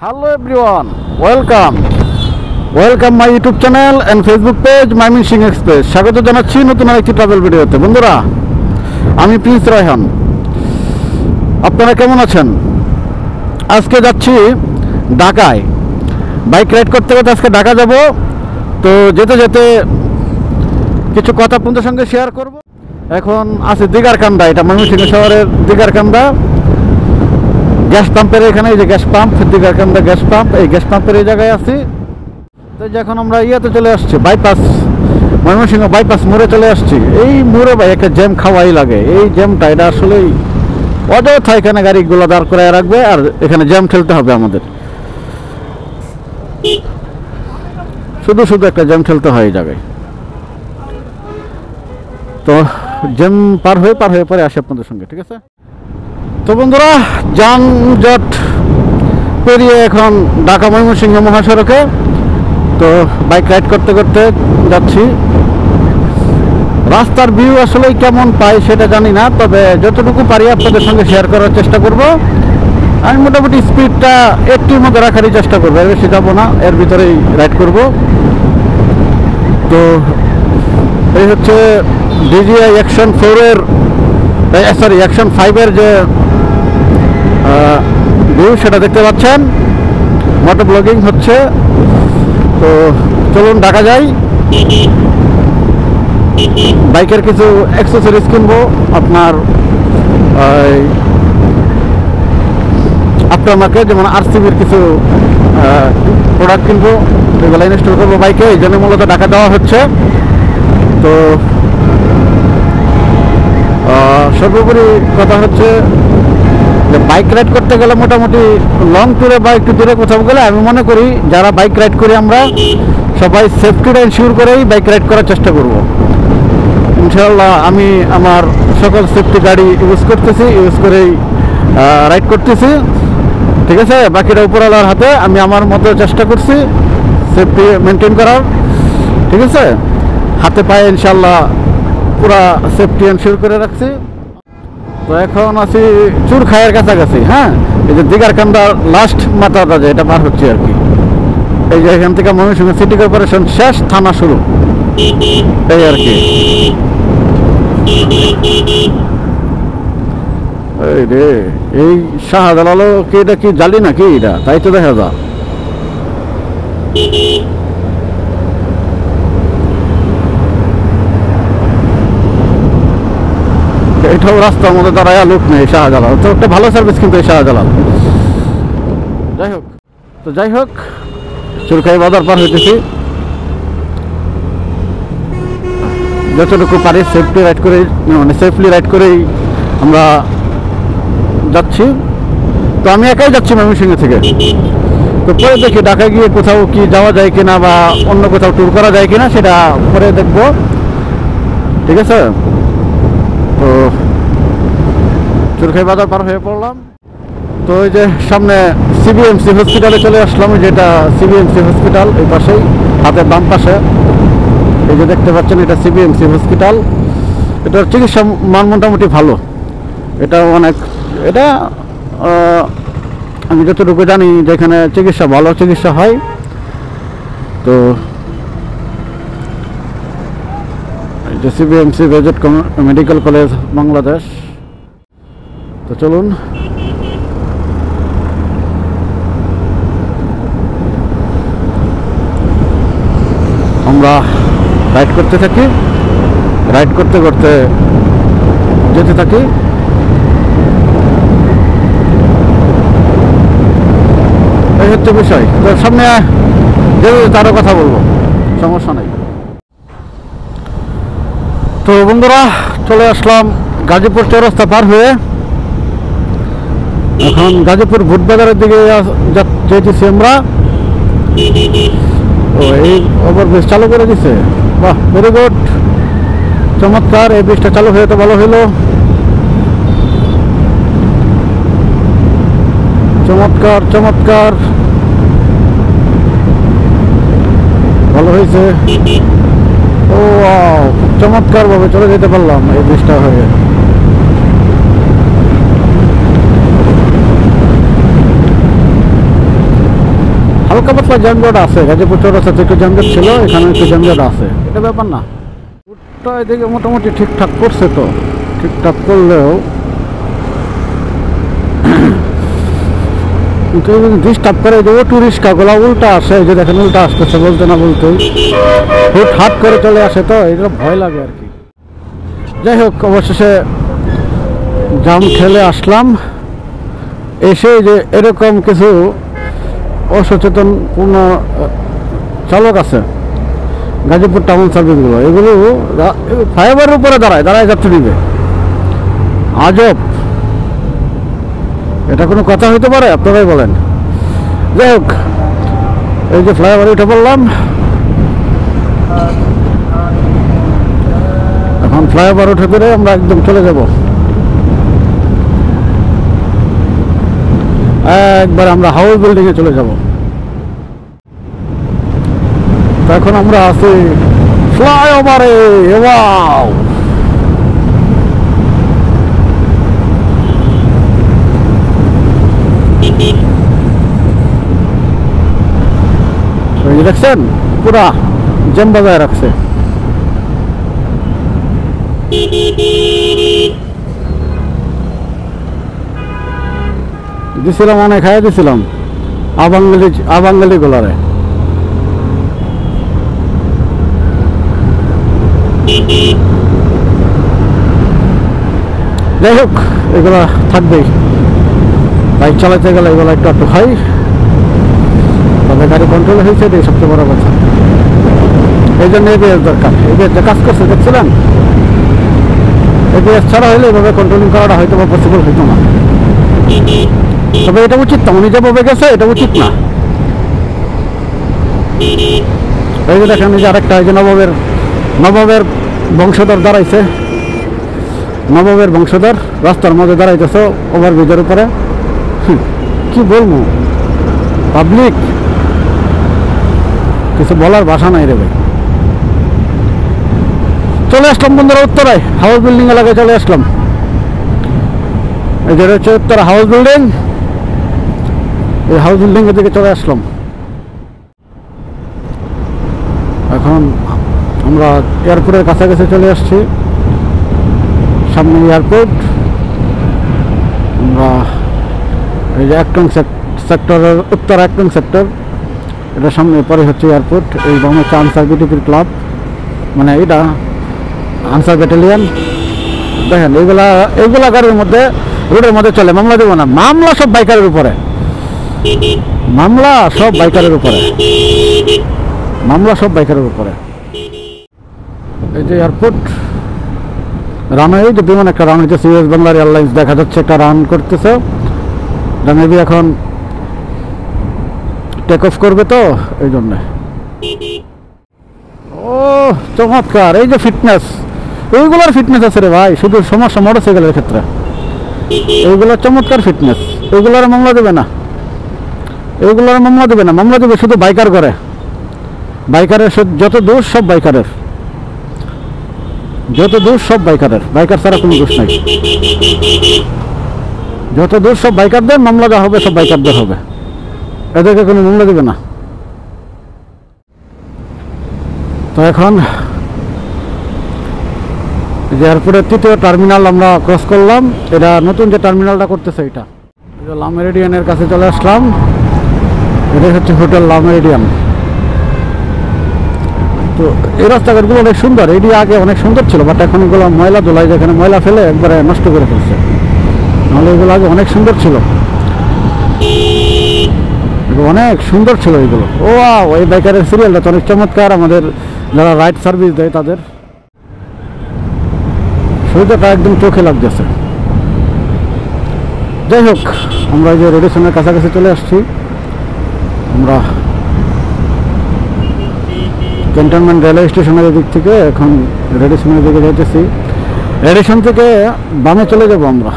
Hello everyone, welcome my YouTube channel and Facebook page Mymensingh express. স্বাগত জানাচ্ছি নতুন আরেকটি ট্রাভেল ভিডিওতে। বন্ধুরা, আমি প্রিন্স রায়হান। আপনারা কেমন আছেন? আজকে যাচ্ছি ঢাকায়, বাইক রাইড করতে করতে আজকে ঢাকা যাব। তো যেতে যেতে কিছু কথা আপনাদের সঙ্গে শেয়ার করব। এখন আছে দিগারকান্দা, এটা ময়মনসিংহ শহরের দিগারকান্দা গ্যাস পাম্পের এখানে। এই যে গ্যাস পাম্প, দিগারকান্দা গ্যাস পাম্প, এই গ্যাস পাম্পের এই জায়গায় আছি। তো এখন আমরা ইয়েতে চলে আসছি, বাইপাস, ময়মনসিংহ বাইপাস মোড়ে চলে আসছি। এই মোড়ে ভাই একটা জ্যাম খাওয়াই লাগে। এই জ্যামটা এটা আসলেই অযথা এখানে গাড়িগুলো দাঁড় করে রাখবে আর এখানে জ্যাম ঠেলতে হবে আমাদের। শুধু শুধু একটা জ্যাম ঠেলতে হয় এই জায়গায়। তো জ্যাম পার হয়ে পরে আসি আপনাদের সঙ্গে, ঠিক আছে? তো বন্ধুরা, যানজট পেরিয়ে এখন ঢাকা ময়মনসিংহ মহাসড়কে। তো বাইক রাইড করতে করতে যাচ্ছি। রাস্তার ভিউ আসলে কেমন পাই সেটা জানি না, তবে যতটুকু পারি আপনাদের সঙ্গে শেয়ার করার চেষ্টা করব। আমি মোটামুটি স্পিডটা 80-র মধ্যে রাখারই চেষ্টা করবো, এর বেশি যাবো না, এর ভিতরেই রাইড করব। তো এই হচ্ছে ডিজিআই অ্যাকশন 4-এর অ্যাকশন 5-এর যে ভিউ সেটা দেখতে পাচ্ছেন। মোটো ব্লগিং হচ্ছে। তো চলুন ঢাকা যাই। বাইকের কিছু অ্যাক্সেসরিজ কিনবো, আপনার মার্কেট যেমন আরসিবির কিছু প্রোডাক্ট কিনবো, এগুলো ইনস্টল করবো বাইকে। এই জন্য মূলত ঢাকা দেওয়া হচ্ছে। তো সর্বোপরি কথা হচ্ছে যে বাইক রাইড করতে গেলে মোটামুটি লং ট্যুরে বা একটু দূরে কোথাও গেলে আমি মনে করি যারা বাইক রাইড করি আমরা সবাই সেফটিটা ইনশিওর করেই বাইক রাইড করার চেষ্টা করব। ইনশাআল্লাহ আমি আমার সকল সেফটি গাড়ি ইউজ করেই রাইড করতেছি, ঠিক আছে? বাকিটা উপরওয়ালার হাতে। আমি আমার মতো চেষ্টা করছি সেফটি মেনটেন করার, ঠিক আছে? হাতে পায়ে ইনশাআল্লাহ পুরা সেফটি এনশিওর করে রাখছি। তো এখন আছি চুরখাইয়ের কাছাকাছি। হ্যাঁ, এই যে দিগারকান্দার লাস্ট মাথাটা যে এটা পার হচ্ছে আর কি। এই যে এখান থেকে ময়মনসিংহ সিটি কর্পোরেশন শেষ, থানা শুরু, এই আর কি। এই রে, এই শাহজালালও কি এটা কি জালি নাকি? এটা তাই তো দেখা যায়। এটাও রাস্তার মধ্যে দাঁড়ায় লোক নেই। শাহজালাল তো একটা ভালো সার্ভিস কিন্তু এই শাহজালাল। যাই হোক চুরখাই বাজার পার হইতেছি। যতটুকু পারি সেফলি রাইড করেই আমরা যাচ্ছি। তো আমি একাই যাচ্ছি ময়মনসিংহ থেকে। তো পরে দেখি ঢাকায় গিয়ে কোথাও কি যাওয়া যায় কিনা বা অন্য কোথাও ট্যুর করা যায় কিনা সেটা পরে দেখবো, ঠিক আছে? তো চুরখাই বাজার পার হয়ে পড়লাম। তো ওই যে সামনে সিবিএমসি হসপিটালে চলে আসলাম। যেটা সিবিএমসি হসপিটাল এই পাশেই, হাতের বাম পাশে এই যে দেখতে পাচ্ছেন, এটা সিবিএমসি হসপিটাল। এটার চিকিৎসা মান মোটামুটি ভালো। এটা আমি যতটুকু জানি যেখানে ভালো চিকিৎসা হয়। তো এই যে সিবিএমসি ভেজেট মেডিকেল কলেজ বাংলাদেশ। তো চলুন আমরা রাইড করতে থাকি, রাইড করতে করতে যেতে থাকি। এই হচ্ছে বিষয়। তো সামনে তারও কথা বলবো, সমস্যা নেই। তো বন্ধুরা, চলে আসলাম গাজীপুর চৌরাস্তা পার হয়ে। এখন গাজীপুর ভুটবাজারের দিকে যেতেছি আমরা। ও এই ওভারব্রিজ চালু করে দিছে, বাহ, ভেরি গুড, চমৎকার। এই ব্রিজটা চালু হয়ে তো ভালো হইলো, চমৎকার ভালো হয়েছে। ও চমৎকার ভাবে চলে যেতে পারলাম এই ব্রিজটা হয়ে। হালকা পাতলা যানজট আছে, গাজীপুর চৌরাস্তাতে একটু যানজট ছিল, এখানে একটু যানজট আছে, এটা ব্যাপার না। রুটটা এদিকে মোটামুটি ঠিকঠাক করছে, তো ঠিকঠাক করলেও ডিস্টার্ব করে দেবো। টুরিস্ট কাগুলা উল্টা আসে, এই যে দেখেন উল্টা আসতেছে, বলতে না বলতেই হুট হাট করে চলে আসে, তো এগুলো ভয় লাগে আর কি। যাই হোক, অবশেষে জাম ঠেলে আসলাম। এসে যে এরকম কিছু অসচেতনপূর্ণ চালক আছে গাজীপুর টাউন সার্ভিসগুলো, এগুলো ফ্লাইওভারের উপরে দাঁড়ায় যাত্রী নিবে। আজব, এটা কোনো কথা হইতে পারে? আপনারাই বলেন। যাই হোক, এই যে ফ্লাইওভারে উঠে পড়লাম, এখন ফ্লাইওভার উঠে পড়ে আমরা একদম চলে যাব, একবার আমরা হাউস বিল্ডিং এ চলে যাব। এখন আমরা আছি ফ্লাইওভারে। ওয়াও, দেখছেন পুরা জ্যাম বাজায় রাখছে। দিছিলাম অনেক, খাইয়া দিছিলাম আবাঙ্গালি গোলারে। যাই হোক, এগুলা থাকবেই, বাইক চালাতে গেলে এগুলো একটু একটু হয়, তবে গাড়ি কন্ট্রোল হয়েছে, এটাই সবচেয়ে বড় কথা। এই জন্য এবিএস দরকার। এবিএস যে কাজ করছে দেখছিলেন, এবিএস ছাড়া হলে এভাবে কন্ট্রোলিং করাটা হয়তো বা পসিবল হইতো না। তবে এটা উচিত না, উনি যেভাবে গেছে এটা উচিত না। এই যে দেখেন, এই যে আরেকটা, এই যে নবাবের বংশধর দাঁড়াইছে, নবাবের বংশধর রাস্তার মধ্যে দাঁড়াইতেছে ওভারব্রিজের উপরে। কি বলবো, পাবলিক কিছু বলার ভাষা নাই রে ভাই। চলে আসলাম বন্ধুরা উত্তরায়, হাউস বিল্ডিং এলাকায় চলে আসলাম। এই যে হচ্ছে উত্তরা হাউস বিল্ডিং, এই হাউস বিল্ডিং এর দিকে চলে আসলাম। এখন আমরা এয়ারপোর্টের কাছাকাছি চলে আসছি, সামনে এয়ারপোর্ট। আমরা এই যে একটং সেক্টরের উত্তর একটং সেক্টর, এটা সামনে, পরে হচ্ছে এয়ারপোর্ট। এই বাম হচ্ছে আনসার বিটিপির ক্লাব, মানে এটা আনসার ব্যাটালিয়ান। দেখেন এইগুলা গাড়ির মধ্যে, রোডের মধ্যে চলে, মামলা দেবো না। মামলা সব বাইকারের উপরে, মামলা সব বাইকারের উপরে, মামলা সব বাইকারের উপরে। এই যে এয়ারপোর্ট, রানওয়ে, যে বিমান একটা রান হইতেছে, ইউএস বাংলার এয়ারলাইন্স দেখা যাচ্ছে একটা রান করতেছে। মেবি এখন টেক অফ করবে, তো এই জন্যে। ও চমৎকার, এই যে ফিটনেস, এইগুলোর ফিটনেস আছে রে ভাই, শুধু সমস্যা মোটরসাইকেলের ক্ষেত্রে। এইগুলোর চমৎকার ফিটনেস, এইগুলোর মামলা দেবে না, এইগুলোর মামলা দেবে না, মামলা দেবে শুধু বাইকার করে। বাইকারের যত দোষ সব বাইকারের, যত দোষ সব বাইকারের, বাইকার ছাড়া কোনো দোষ নাই। যত দোষ সব বাইকারদের, মামলা যা হবে সব বাইকারদের হবে, এদেরকে কোনো মামলা দেবে না। তো এখন যে এয়ারপোর্টের তৃতীয় টার্মিনাল আমরা ক্রস করলাম, এটা নতুন যে টার্মিনালটা করতেছে, এটা লা মেরিডিয়ানের কাছে চলে আসলাম। এটাই হচ্ছে হোটেল লা মেরিডিয়ান। তো এই রাস্তাঘাটগুলো অনেক সুন্দর, এটি আগে অনেক সুন্দর ছিল, বাট এখন এগুলো ময়লা ধোলাই, যেখানে ময়লা ফেলে একবারে নষ্ট করে ফেলছে। নাহলে এগুলো আগে অনেক সুন্দর ছিল, অনেক সুন্দর ছিল এগুলো। ও ওই বাইকারের সিরিয়ালটা তো অনেক চমৎকার, আমাদের যারা রাইড সার্ভিস দেয় তাদের সুবিধাটা একদম চোখে লাগতেছে। যাই হোক, আমরা যে রেডিসনের কাছাকাছি চলে আসছি, আমরা ক্যান্টনমেন্ট রেলওয়ে স্টেশনের দিক থেকে এখন রেডিসনের দিকে যাইতেছি। রেডিসন থেকে বামে চলে যাব আমরা।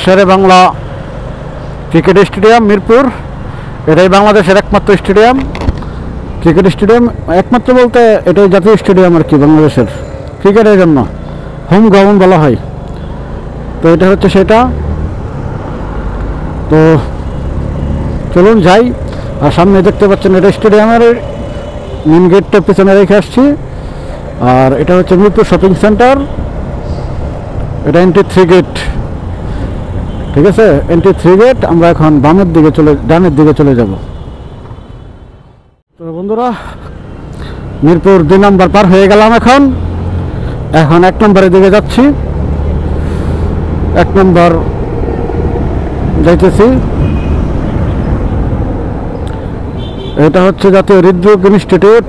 শেরে বাংলা ক্রিকেট স্টেডিয়াম মিরপুর। এটাই বাংলাদেশের একমাত্র স্টেডিয়াম, ক্রিকেট স্টেডিয়াম। একমাত্র বলতে এটাই জাতীয় স্টেডিয়াম আর কি বাংলাদেশের ক্রিকেটের জন্য, হোম গ্রাউন্ড বলা হয়। তো এটা হচ্ছে সেটা। তো চলুন যাই। আর সামনে দেখতে পাচ্ছেন এটা স্টেডিয়ামের মেন গেটটা পিছনে রেখে আসছি। আর এটা হচ্ছে মিরপুর শপিং সেন্টার, এটা এন্ট্রি 3 গেট, ঠিক আছে, এন্ট্রি 3 গেট। আমরা এখন ডানের দিকে চলে যাব। তো বন্ধুরা, মিরপুর 2 নম্বর পার হয়ে গেলাম। এখন 1 নম্বরের দিকে যাচ্ছি, 1 নম্বর যাইতেছি। এটা হচ্ছে জাতীয় হৃদরোগ ইনস্টিটিউট,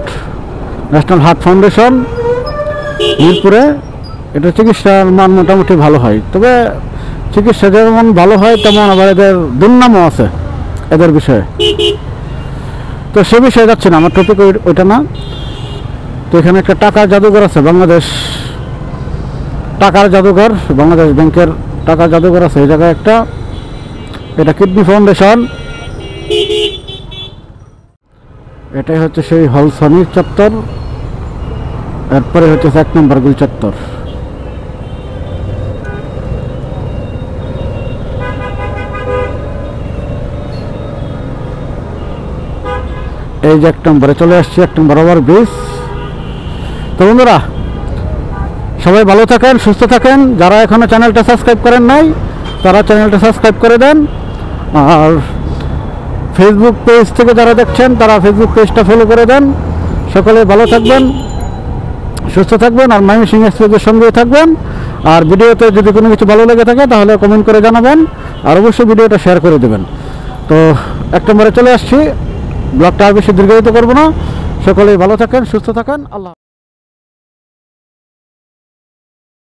ন্যাশনাল হার্ট ফাউন্ডেশন মিরপুরে। এটা চিকিৎসার মান মোটামুটি ভালো হয়, তবে চিকিৎসা যেমন ভালো হয় তেমন আবার এদের দুর্নামও আছে এদের বিষয়ে। তো সে বিষয়ে যাচ্ছে না, আমার টপিক ওইটা না। তো এখানে একটা টাকার জাদুঘর আছে, টাকার জাদুঘর, বাংলাদেশ ব্যাংকের টাকার জাদুঘর আছে এই জায়গায় একটা। এটা কিডনি ফাউন্ডেশন। এটাই হচ্ছে সেই হলসনি চত্বর। এরপরে হচ্ছে 1 নম্বর গুল চত্বর। এই যে 1 নম্বরে চলে আসছি, 1 নম্বর ওভারব্রিজ। তো বন্ধুরা, সবাই ভালো থাকেন, সুস্থ থাকেন। যারা এখনো চ্যানেলটা সাবস্ক্রাইব করেন নাই তারা চ্যানেলটা সাবস্ক্রাইব করে দেন। আর ফেসবুক পেজ থেকে যারা দেখছেন তারা ফেসবুক পেজটা ফলো করে দেন। সকলে ভালো থাকবেন, সুস্থ থাকবেন, আর ময়মনসিংহ এক্সপ্রেসের সঙ্গে থাকবেন। আর ভিডিওতে যদি কোনো কিছু ভালো লেগে থাকে তাহলে কমেন্ট করে জানাবেন, আর অবশ্যই ভিডিওটা শেয়ার করে দেবেন। তো 1 নম্বরে চলে আসছি, ব্লগটা আর বেশি দীর্ঘায়িত করবো না। সকলেই ভালো থাকেন, সুস্থ থাকেন। আল্লাহ।